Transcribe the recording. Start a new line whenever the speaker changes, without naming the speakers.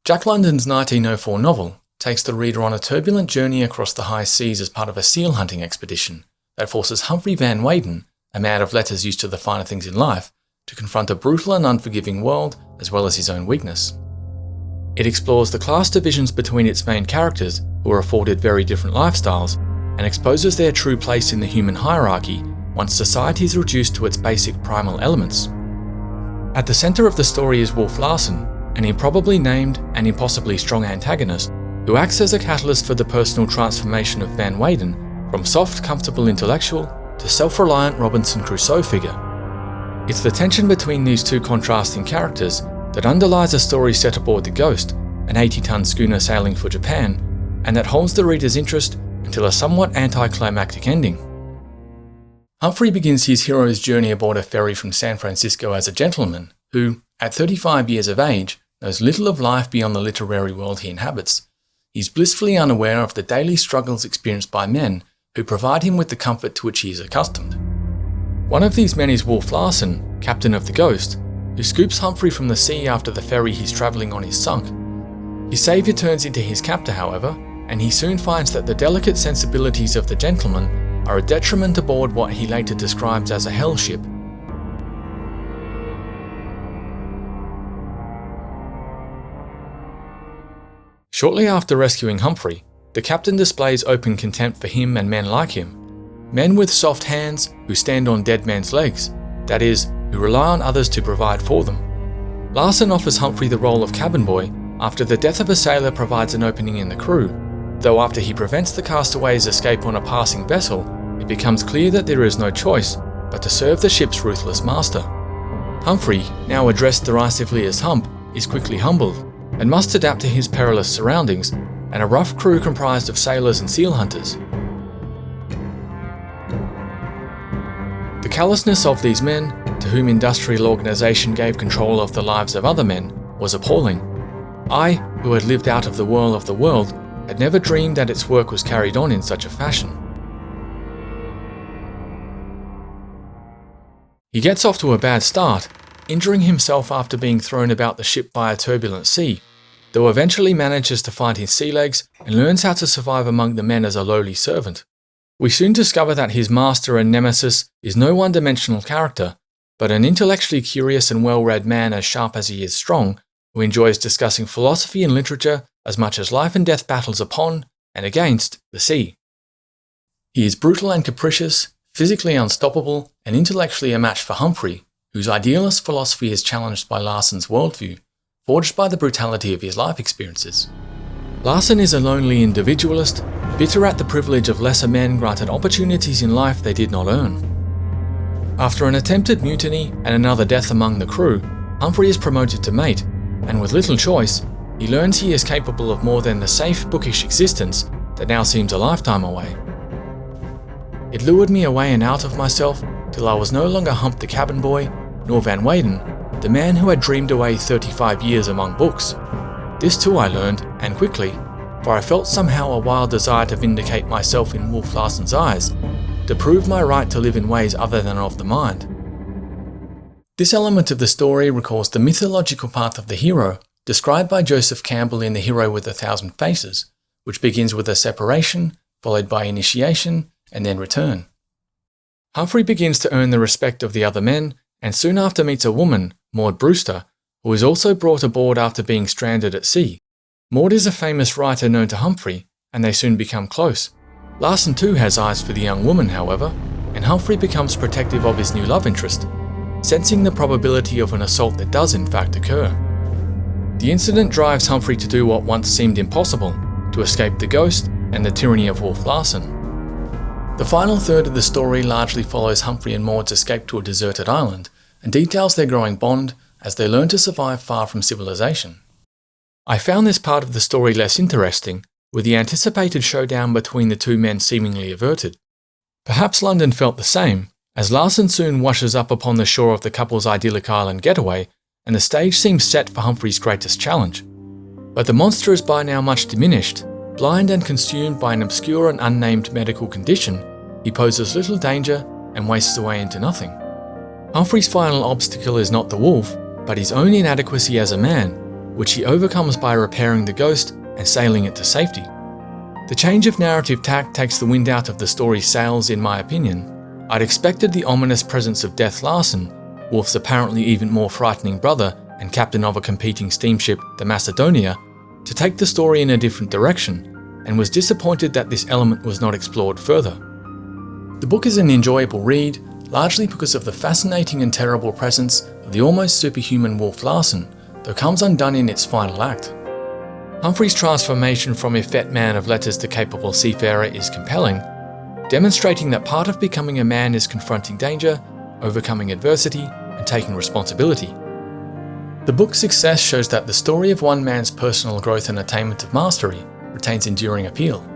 Jack London's 1904 novel takes the reader on a turbulent journey across the high seas as part of a seal hunting expedition that forces Humphrey Van Weyden, a man of letters used to the finer things in life, to confront a brutal and unforgiving world as well as his own weakness. It explores the class divisions between its main characters, who are afforded very different lifestyles, and exposes their true place in the human hierarchy once society is reduced to its basic primal elements. At the centre of the story is Wolf Larsen, an improbably named and impossibly strong antagonist who acts as a catalyst for the personal transformation of Van Weyden from soft, comfortable intellectual to self-reliant Robinson Crusoe figure. It's the tension between these two contrasting characters that underlies a story set aboard the Ghost, an 80-ton schooner sailing for Japan, and that holds the reader's interest until a somewhat anticlimactic ending. Humphrey begins his hero's journey aboard a ferry from San Francisco as a gentleman who, at 35 years of age, knows little of life beyond the literary world he inhabits. He's blissfully unaware of the daily struggles experienced by men who provide him with the comfort to which he is accustomed. One of these men is Wolf Larsen, captain of the Ghost, who scoops Humphrey from the sea after the ferry he's travelling on is sunk. His saviour turns into his captor, however, and he soon finds that the delicate sensibilities of the gentleman are a detriment aboard what he later describes as a hell ship. Shortly after rescuing Humphrey, the captain displays open contempt for him and men like him. Men with soft hands who stand on dead men's legs, that is, who rely on others to provide for them. Larsen offers Humphrey the role of cabin boy after the death of a sailor provides an opening in the crew, though after he prevents the castaway's escape on a passing vessel, it becomes clear that there is no choice but to serve the ship's ruthless master. Humphrey, now addressed derisively as Hump, is quickly humbled and must adapt to his perilous surroundings and a rough crew comprised of sailors and seal hunters. The callousness of these men, to whom industrial organisation gave control of the lives of other men, was appalling. I, who had lived out of the whirl of the world, had never dreamed that its work was carried on in such a fashion. He gets off to a bad start, injuring himself after being thrown about the ship by a turbulent sea, though eventually manages to find his sea legs and learns how to survive among the men as a lowly servant. We soon discover that his master and nemesis is no one-dimensional character, but an intellectually curious and well-read man as sharp as he is strong, who enjoys discussing philosophy and literature as much as life and death battles upon, and against, the sea. He is brutal and capricious, physically unstoppable, and intellectually a match for Humphrey, whose idealist philosophy is challenged by Larsen's worldview, forged by the brutality of his life experiences. Larsen is a lonely individualist, bitter at the privilege of lesser men granted opportunities in life they did not earn. After an attempted mutiny and another death among the crew, Humphrey is promoted to mate, and with little choice, he learns he is capable of more than the safe, bookish existence that now seems a lifetime away. It lured me away and out of myself till I was no longer Hump the cabin boy, nor Van Weyden, the man who had dreamed away 35 years among books. This too I learned, and quickly, for I felt somehow a wild desire to vindicate myself in Wolf Larsen's eyes, to prove my right to live in ways other than of the mind. This element of the story recalls the mythological path of the hero, described by Joseph Campbell in The Hero with a Thousand Faces, which begins with a separation, followed by initiation, and then return. Humphrey begins to earn the respect of the other men, and soon after meets a woman, Maud Brewster, who is also brought aboard after being stranded at sea. Maud is a famous writer known to Humphrey, and they soon become close. Larsen too has eyes for the young woman, however, and Humphrey becomes protective of his new love interest, sensing the probability of an assault that does in fact occur. The incident drives Humphrey to do what once seemed impossible, to escape the Ghost and the tyranny of Wolf Larsen. The final third of the story largely follows Humphrey and Maud's escape to a deserted island, and details their growing bond as they learn to survive far from civilization. I found this part of the story less interesting, with the anticipated showdown between the two men seemingly averted. Perhaps London felt the same, as Larsen soon washes up upon the shore of the couple's idyllic island getaway, and the stage seems set for Humphrey's greatest challenge. But the monster is by now much diminished. Blind and consumed by an obscure and unnamed medical condition, he poses little danger and wastes away into nothing. Humphrey's final obstacle is not the wolf, but his own inadequacy as a man, which he overcomes by repairing the Ghost and sailing it to safety. The change of narrative tack takes the wind out of the story's sails, in my opinion. I'd expected the ominous presence of Death Larsen, Wolf's apparently even more frightening brother and captain of a competing steamship, the Macedonia, to take the story in a different direction, and was disappointed that this element was not explored further. The book is an enjoyable read, largely because of the fascinating and terrible presence of the almost superhuman Wolf Larsen, though comes undone in its final act. Humphrey's transformation from effete man of letters to capable seafarer is compelling, demonstrating that part of becoming a man is confronting danger, overcoming adversity, and taking responsibility. The book's success shows that the story of one man's personal growth and attainment of mastery retains enduring appeal.